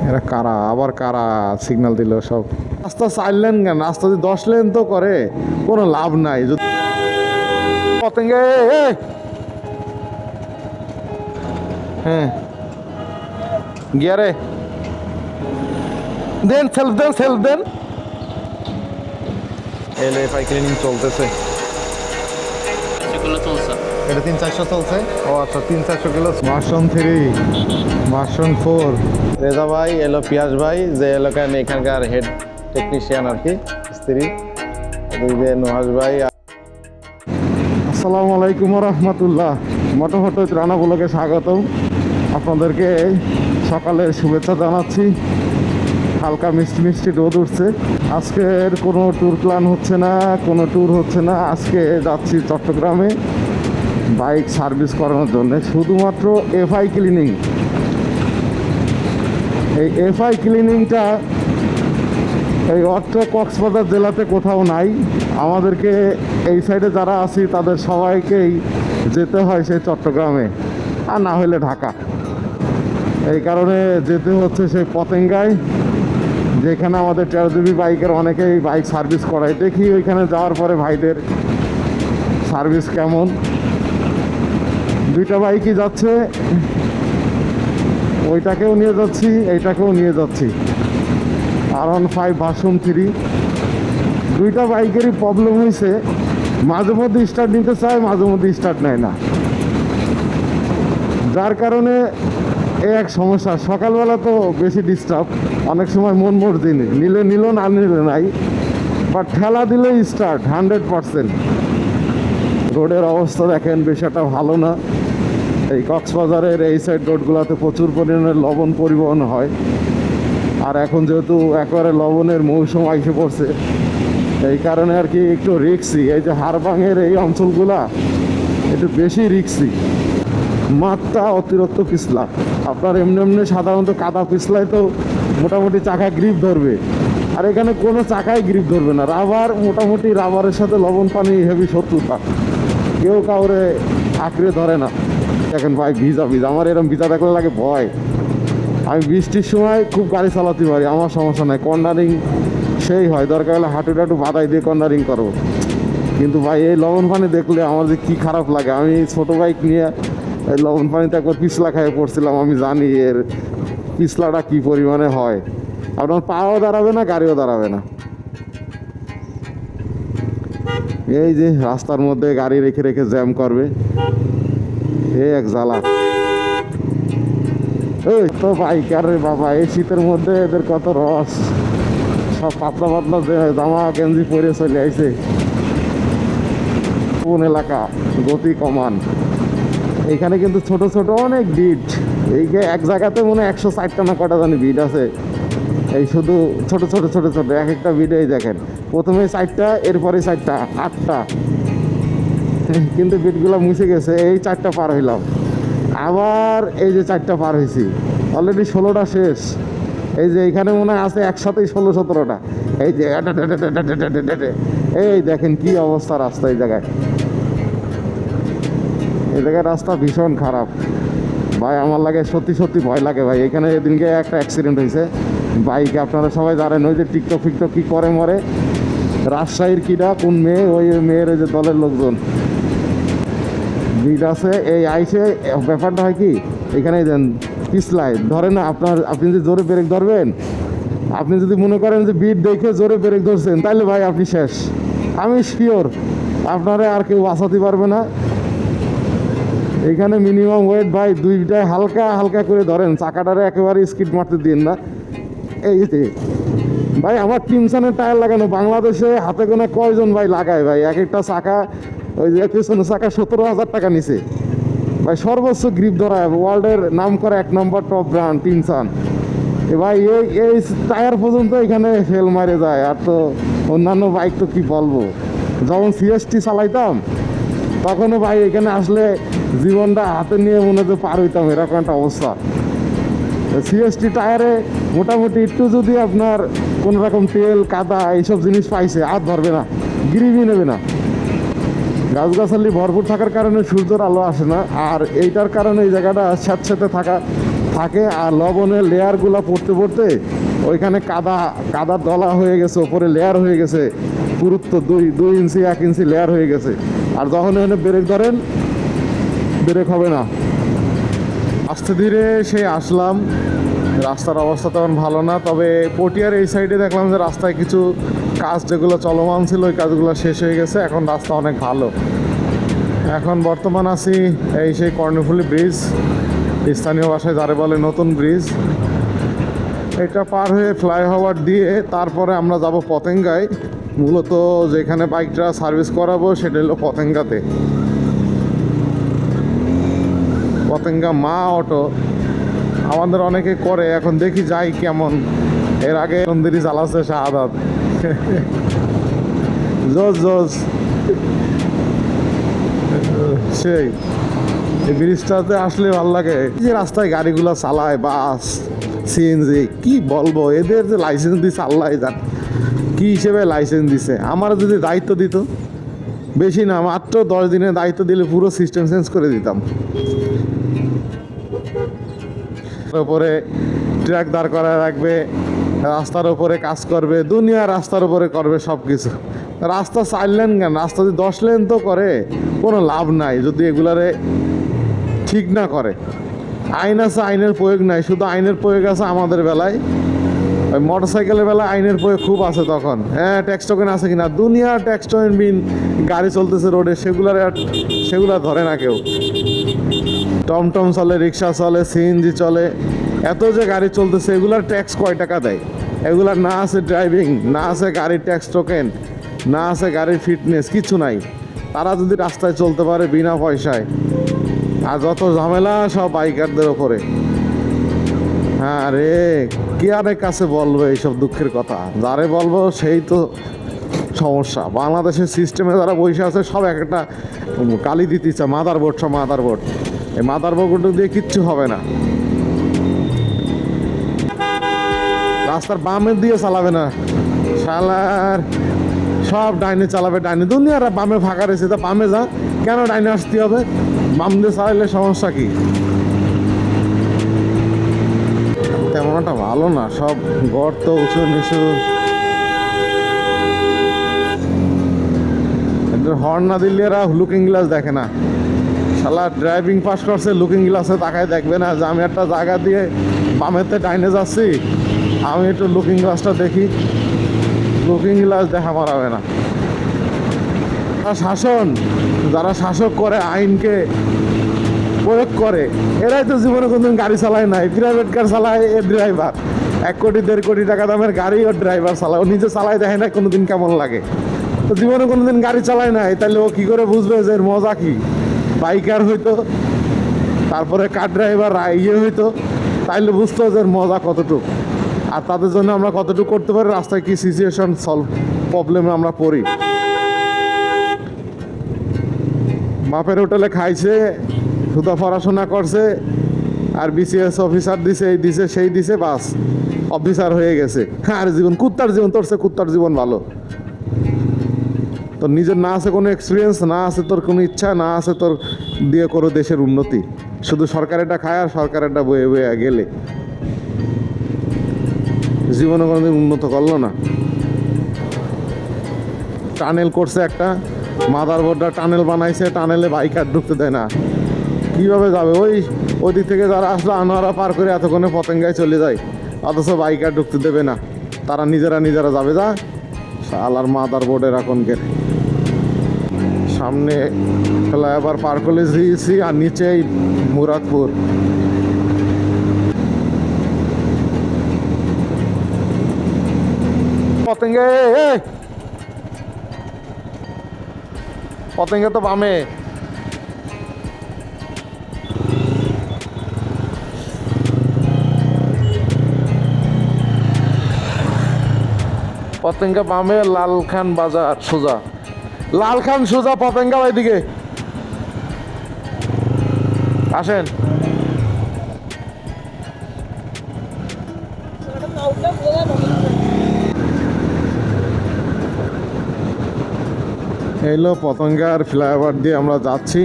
এরা কারা আবার কারা সিগন্যাল দিল সব। রাস্তা 4 লেন কেন, রাস্তা যদি 10 লেন তো করে কোনো লাভ নাই। পতঙ্গে হ্যাঁ গিয়ারে দেন, সেলফ দেন। এলএফআই ক্লিনিং চলতেছে, এটা 300-400 চলছে। ও আচ্ছা, 300-400 কিলো। Version 3, version 4। রেজা ভাই এলো, পিয়াস ভাই যে এলাকার এখানকার হেড টেকনিশিয়ান আর কি, স্ত্রী যে নুহাস ভাই। আসসালামু আলাইকুম রহমতুল্লাহ। মোটামুটি রানা ব্লগে স্বাগতম। আপনাদেরকে সকালের শুভেচ্ছা জানাচ্ছি। হালকা মিষ্টি মিষ্টি রোদ উঠছে। আজকের কোনো ট্যুর প্ল্যান হচ্ছে না, কোনো ট্যুর হচ্ছে না। আজকে যাচ্ছি চট্টগ্রামে বাইক সার্ভিস করানোর জন্য, শুধুমাত্র এফআই ক্লিনিং। এই এফআই ক্লিনিংটা এই অত্র কক্সবাজার জেলাতে কোথাও নাই। আমাদেরকে এই সাইডে যারা আছি তাদের সবাইকেই যেতে হয় সেই চট্টগ্রামে, আর না হলে ঢাকা। এই কারণে যেতে হচ্ছে সেই পতেঙ্গায়, যেখানে আমাদের 13 জিবি বাইকের অনেকেই বাইক সার্ভিস করায়। দেখি ওইখানে যাওয়ার পরে ভাইদের সার্ভিস কেমন। 2টা বাইকই যাচ্ছে, ওইটাকেও নিয়ে যাচ্ছি, এইটাকেও নিয়ে যাচ্ছি। R15 version 3। 2টা বাইকেরই প্রবলেম হয়েছে, মাঝে মধ্যে স্টার্ট নিতে চায়, মাঝে মধ্যে স্টার্ট নেয় না, যার কারণে এক সমস্যা। সকালবেলা তো বেশি ডিস্টার্ব, অনেক সময় মন মর্জি নিলে নিল, না নিলে নাই, বাট ঠেলা দিলে স্টার্ট 100%। রোডের অবস্থা দেখেন, বিষয়টা ভালো না। এই কক্সবাজারের এই সাইড রোডগুলোতে প্রচুর পরিমাণে লবণ পরিবহন হয়, আর এখন যেহেতু একেবারে লবণের মৌসুম এসে পড়ছে, এই কারণে আর কি একটু রিক্সি। এই যে হাড়ভাঙের এই অঞ্চলগুলা একটু বেশি রিক্সি, মাঠটা অতিরিক্ত পিছলা। আপনার এমনি এমনি সাধারণত কাদা পিছলায় তো মোটামুটি চাকা গ্রিপ ধরবে, আর এখানে কোনো চাকাই গ্রিপ ধরবে না। রাবার, মোটামুটি রাবারের সাথে লবণ পানি হেভি শত্রুতা, কেউ কাউরে আঁকড়ে ধরে না। দেখেন ভাই ভিজা, আমার এরকম ভিজা দেখলে লাগে ভয়। আমি বৃষ্টির সময় খুব গাড়ি চালাতে পারি, আমার সমস্যা নাই, কর্নারিং সেই হয়, দরকার হলে হাঁটু টাটু বাধাই দিয়ে কর্নারিং করবো। কিন্তু ভাই এই লবণ পানি দেখলে আমার যে কী খারাপ লাগে। আমি ছোটো বাইক নিয়ে এই লবণ পানিতে একবার পিছলা খাইয়ে পড়ছিলাম, আমি জানি এর পিছলাটা কী পরিমাণে হয়। আপনার পাও দাঁড়াবে না, গাড়িও দাঁড়াবে না। এই যে রাস্তার মধ্যে গাড়ি রেখে রেখে জ্যাম করবে, এই এক জ্বালা। ওই তো বাইকার রে বাবা, এই শীতের মধ্যে এদের কত রস, সব পাতলা পাতলা জামা গেঞ্জি পরে চলে আইছে। কোন এলাকা, গতি কমান। এইখানে কিন্তু ছোট ছোট অনেক বিট, এই যে এক জায়গাতে মনে হয় 160টা না কটা জানি বিট আছে। এই শুধু ছোট ছোট ছোট ছোট এক একটা বিটেই দেখেন, প্রথমে 4টা, এরপরে 4টা, 8টা। কিন্তু বিটগুলো মুছে গেছে। এই 4টা পার হইলাম, আবার এই যে 4টা পার হয়েছি, অলরেডি 16টা শেষ। এই যে এইখানে মনে হয় আছে একসাথেই 16-17টা। এই যে এই দেখেন কি অবস্থা রাস্তা। এই জায়গায় রাস্তা ভীষণ খারাপ ভাই, আমার লাগে সত্যি সত্যি ভয় লাগে ভাই। এখানে এদিনকে একটা অ্যাক্সিডেন্ট হয়েছে বাইকে, আপনারা সবাই জানেন। ওই যে টিকটক ফিকটক কী করে মরে, রাজশাহীর কিরা কোন মেয়ে, ওই মেয়ের ওই যে দলের লোকজন বিট আছে। এই আইসে ব্যাপারটা হয় কি, এখানে দেন পিছলায় ধরে না আপনার, আপনি যদি জোরে ব্রেক ধরবেন, আপনি যদি মনে করেন যে বিট দেখে জোরে ব্রেক ধরছেন, তাহলে ভাই আপনি শেষ। আমি শিওর আপনারা আর কেউ বাঁচাতে পারবে না। এইখানে মিনিমাম ওয়েট ভাই 2টায় হালকা হালকা করে ধরেন, চাকাটারে একেবারে স্কিড মারতে দিন না। এই যে ভাই আমার টিমসানের টায়ার লাগানো, বাংলাদেশে হাতে গোনা কয়জন ভাই লাগায় ভাই। এক একটা চাকা, ওই যে পিছনে চাকা 17,000 টাকা নিছে ভাই। সর্বোচ্চ গ্রিপ ধরা, ওয়ার্ল্ডের নাম করা 1 নম্বর টপ ব্র্যান্ড টিমসান। ভাই এই টায়ার পর্যন্ত এখানে ফেল মারে যায়। আর তো অন্যান্য বাইক তো কি বলবো, যখন সিএসটি চালাইতাম তখনও ভাই এখানে আসলে জীবনটা হাতে নিয়ে মনে হতো পার হইতাম, এরকম একটা অবস্থা। সিএসটি টায়ারে মোটামুটি একটু যদি আপনার কোনো রকম তেল কাদা এইসব জিনিস পাইছে, আর ধরবে না, গ্রিপই নেবে না। গাছগাছালি ভরপুর থাকার কারণে সূর্যের আলো আসে না, আর এইটার কারণে এই জায়গাটা স্যাঁতস্যাঁতে থাকে, আর লবণের লেয়ারগুলো পড়তে পড়তে ওইখানে কাদার দলা হয়ে গেছে, ওপরে লেয়ার হয়ে গেছে, পুরুত্ব 2 ইঞ্চি 1 ইঞ্চি লেয়ার হয়ে গেছে। আর যখন এখানে ব্রেক ধরেন, ব্রেক হবে না। আস্তে ধীরে সেই আসলাম, রাস্তার অবস্থা তেমন ভালো না, তবে পটিয়ার এই সাইডে দেখলাম যে রাস্তায় কিছু কাজ যেগুলো চলমান ছিল ওই কাজগুলো শেষ হয়ে গেছে, এখন রাস্তা অনেক ভালো। এখন বর্তমান আছি এই সেই কর্ণফুলী ব্রিজ, স্থানীয় ভাষায় যারে বলে নতুন ব্রিজ। এটা পার হয়ে ফ্লাইওভার দিয়ে তারপরে আমরা যাব পতেঙ্গায়। মূলত যেখানে বাইকটা সার্ভিস করাবো সেটা হলো পতেঙ্গাতে, পতেঙ্গা মা অটো। আমাদের অনেকে করে, এখন দেখি যাই কেমন। এর আগে মন্দিরই চালাচ্ছে শাহাদাত। জোস সেই এই ব্রিজটাতে আসলে ভালো লাগে। যে রাস্তায় গাড়িগুলো চালায়, বাস, সিএনজি, কি বলবো, এদের যে লাইসেন্স দিচ্ছে আল্লাহ জান কি হিসেবে লাইসেন্স দিছে। আমার যদি দায়িত্ব দিত, বেশি না মাত্র 10 দিনের দায়িত্ব দিলে পুরো সিস্টেম চেঞ্জ করে দিতাম। উপরে ট্রাক দাঁড় করায় রাখবে, রাস্তার উপরে কাজ করবে, দুনিয়া রাস্তার উপরে করবে সব কিছু। রাস্তা 4 লেন কেন, রাস্তা যদি 10 লেন তো করে, কোনো লাভ নাই যদি এগুলারে ঠিক না করে। আইন আছে, আইনের প্রয়োগ নাই, শুধু আইনের প্রয়োগ আছে আমাদের বেলায়। ওই মোটর সাইকেলের বেলায় আইনের প্রয়োগ খুব আছে তখন। হ্যাঁ, ট্যাক্স টোকেন আছে কিনা, দুনিয়া ট্যাক্স টোকেন বিন গাড়ি চলতেছে রোডে, সেগুলা ধরে না কেউ। টমটম চলে, রিক্সা চলে, সিএনজি চলে, এত যে গাড়ি চলতেছে এগুলার ট্যাক্স কয় টাকা দেয়? এগুলার না আছে ড্রাইভিং, না আছে গাড়ির ট্যাক্স টোকেন, না আছে গাড়ির ফিটনেস, কিছু নাই। তারা যদি রাস্তায় চলতে পারে বিনা পয়সায়, আর যত ঝামেলা সব বাইকারদের ওপরে। হ্যাঁ রে, কে আরেক কাছে বলবো এইসব দুঃখের কথা? যারে বলবো সেই তো সমস্যা। বাংলাদেশের সিস্টেমে যারা বসে আছে সব একটা কালি দিতে চায়, মাদারবোর্ড, সব মাদারবোর্ড। এই মাদারবোর্ড দিয়ে কিচ্ছু হবে না। রাস্তার বামের দিয়ে চালাবে না, শালার সব ডাইনে চালাবে, ডাইনে। দুনিয়ার বামে ফাঁকা রয়েছে, তা বামে যা, কেন ডাইনে আসতে হবে? বাম দিয়ে চালাইলে সমস্যা কি? তেমন একটা ভালো না, সব গর্ত, উঁচু নিচু। হর্ন না দিলে এরা লুকিং গ্লাস দেখে না। শালা ড্রাইভিং পাস করছে, লুকিং গ্লাসে তাকায় দেখবে না যে আমি একটা জায়গা দিয়ে বামেতে ডাইনে যাচ্ছি, আমি একটু লুকিং গ্লাসটা দেখি। লুকিং গ্লাস দেখা মারাবে না। শাসন, যারা শাসক করে, আইনকে প্রয়োগ করে, এরাই তো জীবনে কোনদিন গাড়ি চালায় নাই। প্রাইভেট কার চালায় এর ড্রাইভার, 1 কোটি 1.5 কোটি টাকা দামের গাড়ি ওর ড্রাইভার চালায়, ও নিজে চালায় দেখে না কোনোদিন কেমন লাগে। তো জীবনে কোনোদিন গাড়ি চালায় নাই, তাহলে ও কি করে বুঝবে যে এর মজা কি? বাইকার হইতো, তারপরে কার ড্রাইভার হইতো, তাইলে বুঝতো যে এর মজা কতটুকু, আর তাদের জন্য আমরা কতটুকু করতে পারি, রাস্তায় কি সিচুয়েশন প্রবলেমে আমরা পড়ি। বাপের হোটেলে খাইছে, শুধু পড়াশোনা করছে, আর বিসিএস অফিসার দিছে, এই দিছে সেই দিছে, বাস অফিসার হয়ে গেছে। আর জীবন কুত্তার জীবন, তোর সে কুত্তার জীবন ভালো। তোর নিজের না আছে কোনো এক্সপিরিয়েন্স, না আছে তোর কোনো ইচ্ছা, না আছে তোর দিয়ে করো দেশের উন্নতি, শুধু সরকারেরটা খায় আর সরকারেরটা বয়ে বয়ে গেলে জীবনে কোনোদিন উন্নত করলো না। টানেল করছে একটা, মাদারবোর্ডটা টানেল বানাইছে, টানেলে বাইক আর ঢুকতে দেয় না। কীভাবে যাবে? ওই দিক থেকে যারা আসলে আনোয়ারা পার করে এতক্ষণে পতেঙ্গায় চলে যায়, অথচ বাইক আর ঢুকতে দেবে না। তারা নিজেরা যাবে। যা শালার মাদারবোর্ডের এখনকার সামনে ফ্লাইওভার পার করে দিয়েছি, আর নিচেই মুরাদপুর। পতেঙ্গে তো বামে। পতেঙ্গা বামে, লালখান বাজার সোজা, লালখান সোজা, পতেঙ্গা ওইদিকে আসেন। এইলো পতেঙ্গার ফ্লাইওভার দিয়ে আমরা যাচ্ছি।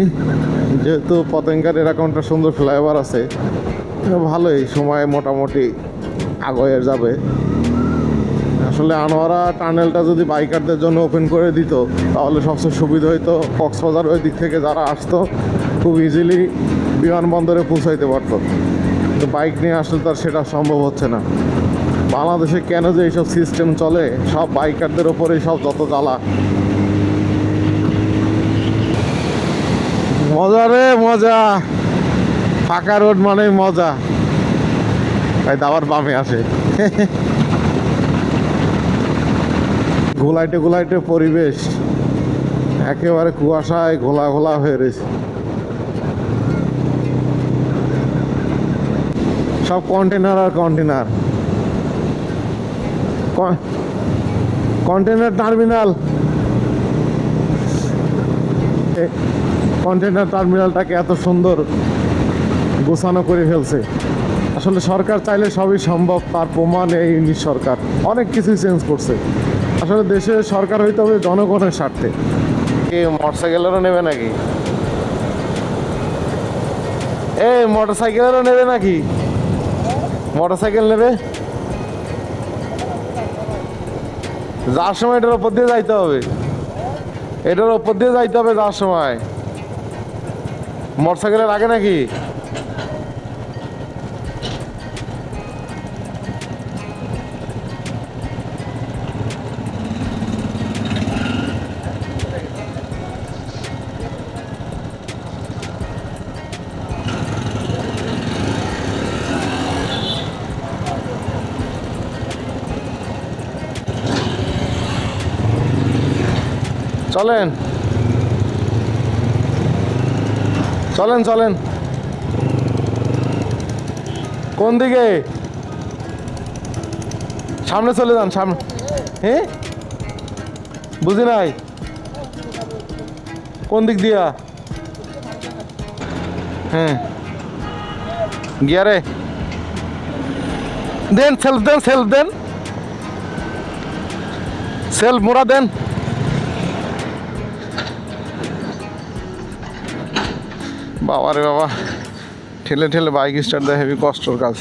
যেহেতু পতেঙ্গার এরকম একটা সুন্দর ফ্লাইওভার আছে, ভালোই সময় মোটামুটি আগে যাবে। আসলে আনোয়ারা টানেলটা যদি বাইকারদের জন্য ওপেন করে দিত তাহলে সবচেয়ে সুবিধা হইতো। কক্সবাজার ওই দিক থেকে যারা আসতো খুব ইজিলি বিমানবন্দরে পৌঁছাইতে পারতো, কিন্তু বাইক নিয়ে আসলে তার সেটা সম্ভব হচ্ছে না। বাংলাদেশে কেন যে এইসব সিস্টেম চলে, সব বাইকারদের ওপরেই সব যত জ্বালা। মজা রে মজা, ফাঁকা রোড মানে মজা। তাই দাবার বামে আসে। ঘোলাইটে ঘোলাইটে পরিবেশ, একেবারে কুয়াশায় ঘোলা ঘোলা হয়ে রয়েছে। সব কন্টেনার আর কন্টেনার, কন্টেনার টার্মিনাল। কন্টেনার টার্মিনালটাকে এত সুন্দর গোছানো করে ফেলছে। আসলে সরকার চাইলে সবই সম্ভব, তার প্রমাণ এই সরকার অনেক কিছুই চেঞ্জ করছে। আসলে দেশের সরকার হইতে হবে জনগণের স্বার্থে। কি মোটরসাইকেলেরও নেবে নাকি? এই মোটরসাইকেলেরও নেবে নাকি? মোটরসাইকেল নেবে? যাওয়ার সময় এটার ওপর দিয়ে যাইতে হবে, এটার ওপর দিয়ে যাইতে হবে যাওয়ার সময়। মোটরসাইকেলের আগে নাকি? চলেন চলেন চলেন। কোন দিকে? সামনে চলে যান, সামনে। হ্যাঁ বুঝি নাই, কোন দিক দিয়া? হ্যাঁ গিয়ারে দেন, সেলফ দেন, সেলফ দেন, সেলফ মোড়া দেন। বাবা রে বাবা, ঠেলে ঠেলে বাইক স্টার্ট দেয় হেভি কষ্টর কাজ।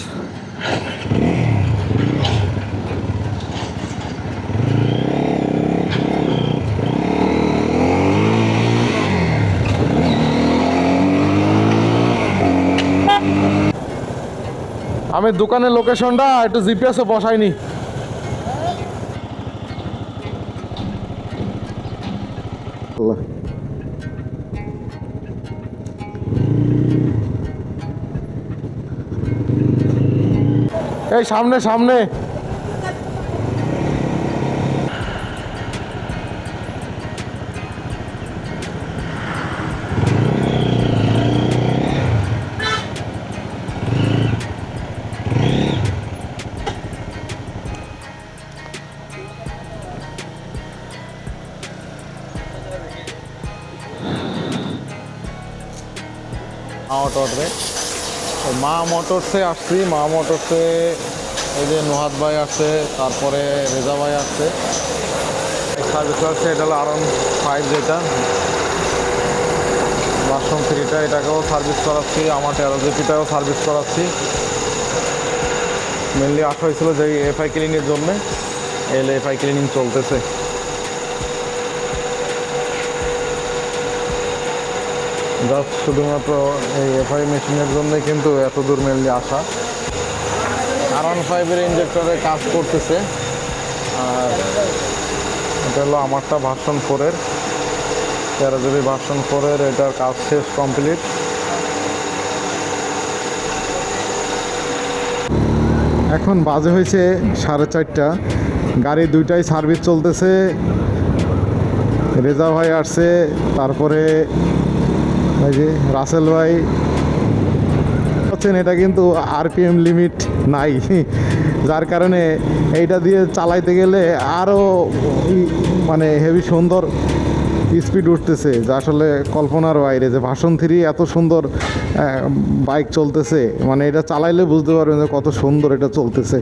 আমি দোকানের লোকেশনটা একটু জিপিএসে বসাইনি। এই সামনে সামনে। মোটরে মা মোটরসে আসছি, মা মোটরসে এই যে নুহাদ ভাই আসছে, তারপরে রেজা ভাই আসছে। সার্ভিস আসছে, এটা হলো R15 যেটা ভার্সন 3টা, এটাকেও সার্ভিস করাচ্ছি। আমার 13GPটাও সার্ভিস করাচ্ছি। মেনলি আসা হয়েছিল যে এফআই ক্লিনিংয়ের জন্যে, এফআই ক্লিনিং চলতেছে। জাস্ট শুধুমাত্র এই এফআই মেশিনের জন্যই কিন্তু এত দূর মেনলি আসা। R15-এর ইঞ্জেক্টরে কাজ করতেছে। আর এটা হলো আমারটা ভার্সন 4-এর, 13GB ভার্সন 4-এর, এটার কাজ শেষ কমপ্লিট। এখন বাজে হয়েছে 4:30। গাড়ি দুইটাই সার্ভিস চলতেছে। রেজা ভাই আসছে, তারপরে এই যে রাসেল ভাই হচ্ছেন। এটা কিন্তু আরপিএম লিমিট নাই, যার কারণে এইটা দিয়ে চালাইতে গেলে আরও মানে হেভি সুন্দর স্পিড উঠতেছে, যা আসলে কল্পনার বাইরে। যে ভার্সন 3 এত সুন্দর বাইক চলতেছে, মানে এটা চালাইলে বুঝতে পারবেন যে কত সুন্দর এটা চলতেছে।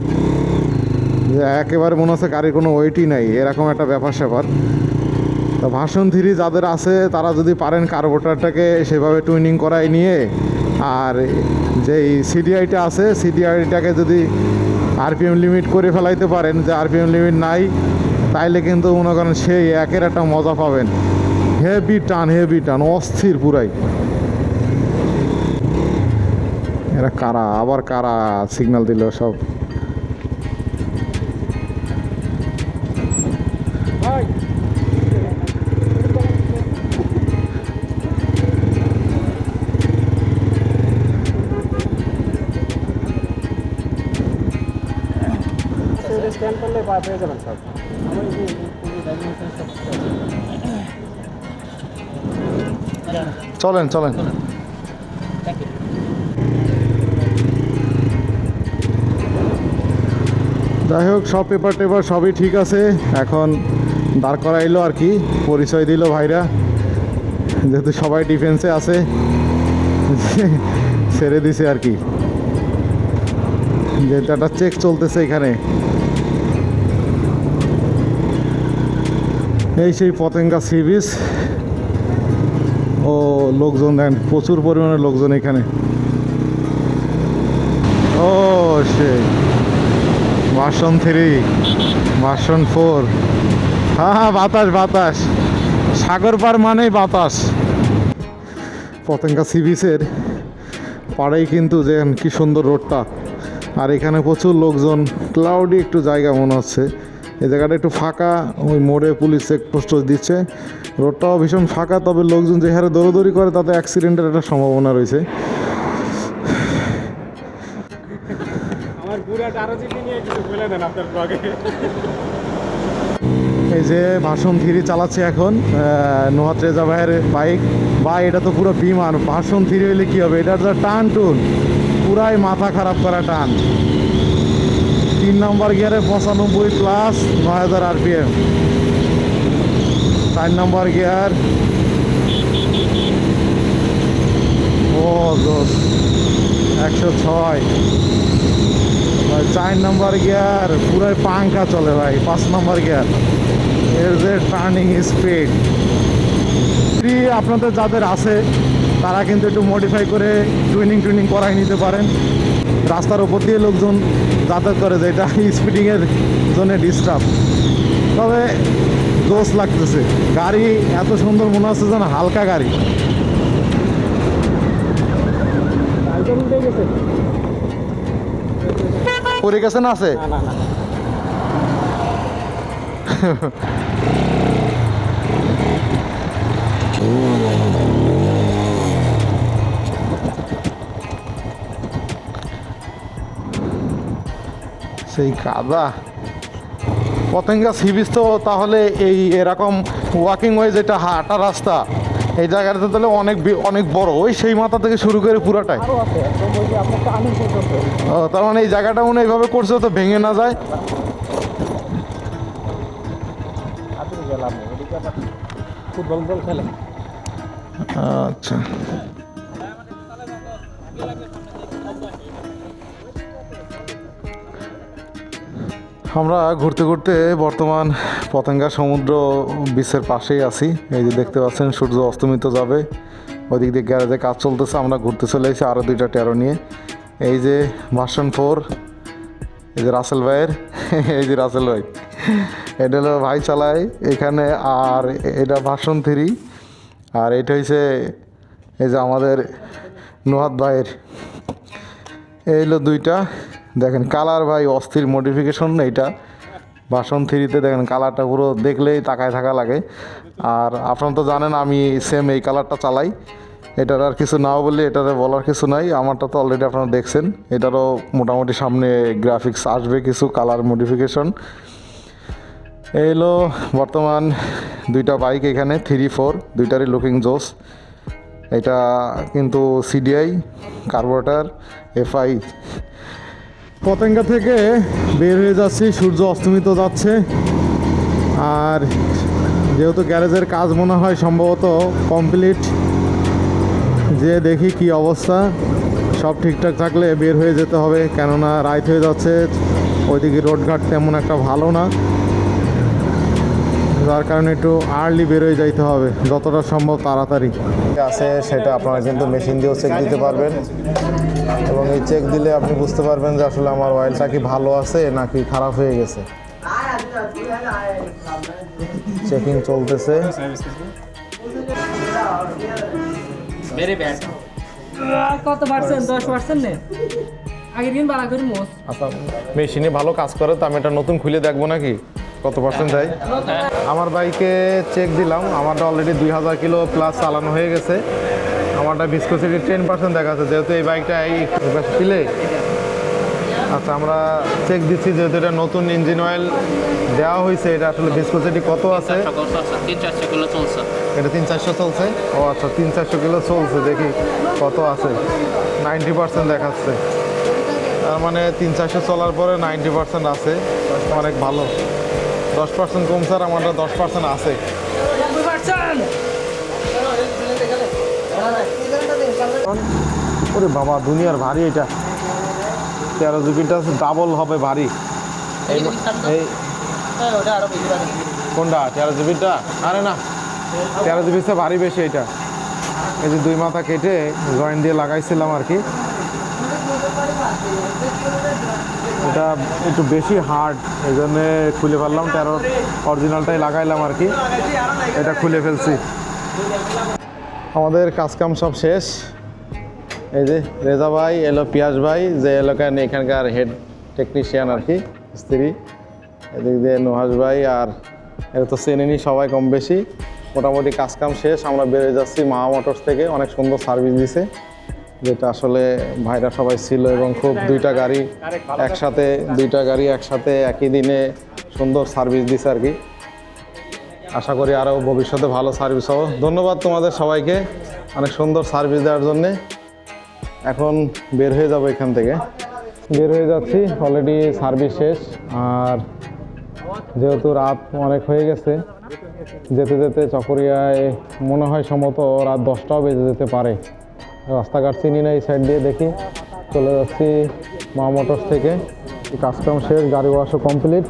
যে একেবারে মনে হচ্ছে গাড়ির কোনো ওয়েটই নাই, এরকম একটা ব্যাপার স্যাপার। তো ভার্সন 3 যাদের আছে তারা যদি পারেন কার্বোরেটরটাকে সেভাবে টুইনিং করাই নিয়ে, আর যেই সিডিআইটা আছে সিডিআইটাকে যদি আরপিএম লিমিট করে ফেলাইতে পারেন, যে আরপিএম লিমিট নাই, তাইলে কিন্তু মনে করেন সেই একের একটা মজা পাবেন। হেভি টান অস্থির পুরাই। এরা কারা আবার কারা সিগন্যাল দিল সব। স্ক্যান করলে পেয়ে যাবেন সব। চলেন যাই হোক, সব পেপার টেপার সবই ঠিক আছে। এখন দাঁড় করাইলো আর কি, পরিচয় দিল ভাইরা, যেহেতু সবাই ডিফেন্সে আছে ছেড়ে দিছে আর কি, যেহেতু একটা চেক চলতেছে এখানে। এই সেই পতেঙ্গা সি বিচ। ও লোকজন দেন, প্রচুর পরিমাণে লোকজন এখানে। ও সেই ভার্সন 3, ভার্সন 4। হ্যাঁ বাতাস, সাগর পার মানেই বাতাস। পতেঙ্গা সি বিচের পাড়েই কিন্তু যে কি সুন্দর রোডটা, আর এখানে প্রচুর লোকজন। ক্লাউডি একটু জায়গা মনে হচ্ছে, এই জায়গাটা একটু ফাঁকা, ওই মোড়ে পুলিশ চেকপোস্ট দিচ্ছে। রোডটাও ভীষণ ফাঁকা, তবে লোকজন যে হারে দৌড়দৌড়ি করে তাতে অ্যাক্সিডেন্টের একটা সম্ভাবনা রয়েছে। এই যে ভার্সন 3 চালাচ্ছে এখন নুহাত রেজা ভাইয়ের বাইক। ভাই এটা তো পুরো বিমান। ভার্সন 3 হইলে কি হবে, এটার যা টান পুরাই মাথা খারাপ করা টান। 3 নম্বর গিয়ারে 95 প্লাস 9000 আরপিএম। 4 নম্বর গিয়ার, ও 106। 4 নম্বর গিয়ার পুরাই পাঙ্খা চলে ভাই। 5 নম্বর গিয়ার, এর যে টার্নিং স্পিড। আপনাদের যাদের আছে তারা কিন্তু একটু মডিফাই করে টুইনিং করাই নিতে পারেন। রাস্তার উপর দিয়ে লোকজন যাতায়াত করে, যেটা স্পিডিংয়ের জন্য ডিস্টার্ব। তবে দোষ লাগতেছে, গাড়ি এত সুন্দর মনে হচ্ছে যেন হালকা গাড়ি। পরে গেছে না আছে সেই কাদা। পতেঙ্গা সি বিচ তো তাহলে এই এরকম ওয়াকিং ওয়ে, যেটা হাঁটা রাস্তা, এই জায়গাটা তাহলে অনেক বড়, ওই সেই মাথা থেকে শুরু করে পুরাটাই। ও তার মানে এই জায়গাটা মনে এইভাবে করছে তো ভেঙে না যায়। ফুটবল খেলে। আচ্ছা, আমরা ঘুরতে ঘুরতে বর্তমান পতেঙ্গা সমুদ্র বিচের পাশেই আছি। এই যে দেখতে পাচ্ছেন সূর্য অস্তমিত যাবে, ওইদিক দিয়ে গ্যারেজে কাজ চলতেছে। আমরা ঘুরতে চলে এসেছি আরও 2টা টেরো নিয়ে। এই যে ভার্সন 4, এই যে রাসেল ভাইয়ের এই যে রাসেল ভাই, এটা হলো ভাই চালায় এখানে। আর এটা ভার্সন 3, আর এটা হচ্ছে এই যে আমাদের নুহাত ভাইয়ের। এই হলো 2টা। দেখেন কালার ভাই অস্থির মডিফিকেশন। এইটা ভার্সন 3-তে দেখেন কালারটা পুরো দেখলেই তাকায় থাকা লাগে। আর আপনারা তো জানেন আমি সেম এই কালারটা চালাই। এটার আর কিছু নাও বলে এটার বলার কিছু নাই। আমারটা তো অলরেডি আপনারা দেখছেন। এটারও মোটামুটি সামনে গ্রাফিক্স আসবে, কিছু কালার মডিফিকেশন। এই হলো বর্তমান 2টা বাইক এখানে, 3, 4 দুইটারই লুকিং জোস। এটা কিন্তু সিডিআই কার্বোরেটর এফআই। পতেঙ্গা থেকে বের হয়ে যাচ্ছি, সূর্য অস্তমিত যাচ্ছে। আর যেহেতু গ্যারেজের কাজ মনে হয় সম্ভবত কমপ্লিট, যে দেখি কি অবস্থা। সব ঠিকঠাক থাকলে বের হয়ে যেতে হবে, কেননা রাত হয়ে যাচ্ছে। ওইদিকে রোডঘাট তেমন একটা ভালো না। যার কারণে একটু আর্লি বেরোয় যাইতে হবে, যতটা সম্ভব তাড়াতাড়ি আছে সেটা আপনারা কিন্তু মেশিন দিয়েও চেক দিতে পারবেন, এবং এই চেক দিলে আপনি বুঝতে পারবেন যে আসলে আমার অয়েলটা কি ভালো আছে নাকি খারাপ হয়ে গেছে। চেকিং চলতেছে। কত পার্সেন্ট? 10% নে আগের দিন বাড়া করে মোস। আচ্ছা, মেশিনে ভালো কাজ করে তো আমি এটা নতুন খুলে দেখবো নাকি কত পার্সেন্ট যায়। আমার বাইকে চেক দিলাম, আমারটা অলরেডি 2000 কিলো প্লাস চালানো হয়ে গেছে। আমারটা ভিসকোসিটি 10% দেখাচ্ছে, যেহেতু এই বাইকটা এই দিলে। আচ্ছা, আমরা চেক দিচ্ছি যেহেতু এটা নতুন ইঞ্জিন অয়েল দেওয়া হয়েছে, এটা আসলে ভিসকোসিটি কত আছে? 300-400 কিলো চলছে। এটা 300-400 চলছে। ও আচ্ছা, 300-400 কিলো চলছে, দেখি কত আছে। 90% দেখাচ্ছে, তার মানে 300-400 চলার পরে 90% আছে, অনেক ভালো। 10% কমছে, আর আমারটা 10% আছে। ওরে বাবা, দুনিয়ার ভারী এটা। 13 জিবিটা ডাবল হবে ভারী। এই কোনটা 13 জিবিটা? আরে না, 13 জিবির চেয়ে ভারী বেশি এটা। এই যে 2 মাথা কেটে জয়েন্ট দিয়ে লাগাইছিলাম আর কি, এটা একটু বেশি হার্ড, এই জন্যে খুলে ফেললাম। 13 অরিজিনালটাই লাগাইলাম আর কি, এটা খুলে ফেলছি। আমাদের কাজকাম সব শেষ। এই যে রেজা ভাই এলো, পিয়াস ভাই যে এলাকার এখানকার হেড টেকনিশিয়ান আর কি, স্ত্রী। এদিক দিয়ে নুহাস ভাই, আর এটা তো চেনেনি সবাই কম বেশি। মোটামুটি কাজকাম শেষ, আমরা বেরিয়ে যাচ্ছি মাহা মোটরস থেকে। অনেক সুন্দর সার্ভিস দিছে, যেটা আসলে ভাইরা সবাই ছিল, এবং খুব দুইটা গাড়ি একসাথে একই দিনে সুন্দর সার্ভিস দিছে আর কি। আশা করি আরও ভবিষ্যতে ভালো সার্ভিস হবে। ধন্যবাদ তোমাদের সবাইকে অনেক সুন্দর সার্ভিস দেওয়ার জন্যে। এখন বের হয়ে যাবো এখান থেকে, বের হয়ে যাচ্ছি। অলরেডি সার্ভিস শেষ, আর যেহেতু রাত অনেক হয়ে গেছে, যেতে যেতে চকরিয়ায় মনে হয় সম্ভবত রাত 10টাও বেজে যেতে পারে। রাস্তাঘাট চিনি না, এই সাইড দিয়ে দেখি। চলে যাচ্ছি মা মোটরস থেকে। কাজকাম শেষ, গাড়ি ওয়াশও কমপ্লিট।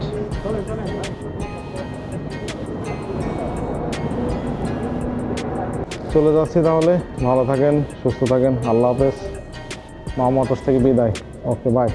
চলে যাচ্ছি তাহলে। ভালো থাকেন, সুস্থ থাকেন, আল্লাহ হাফেজ। মা মোটরস থেকে বিদায়। ওকে, বাই।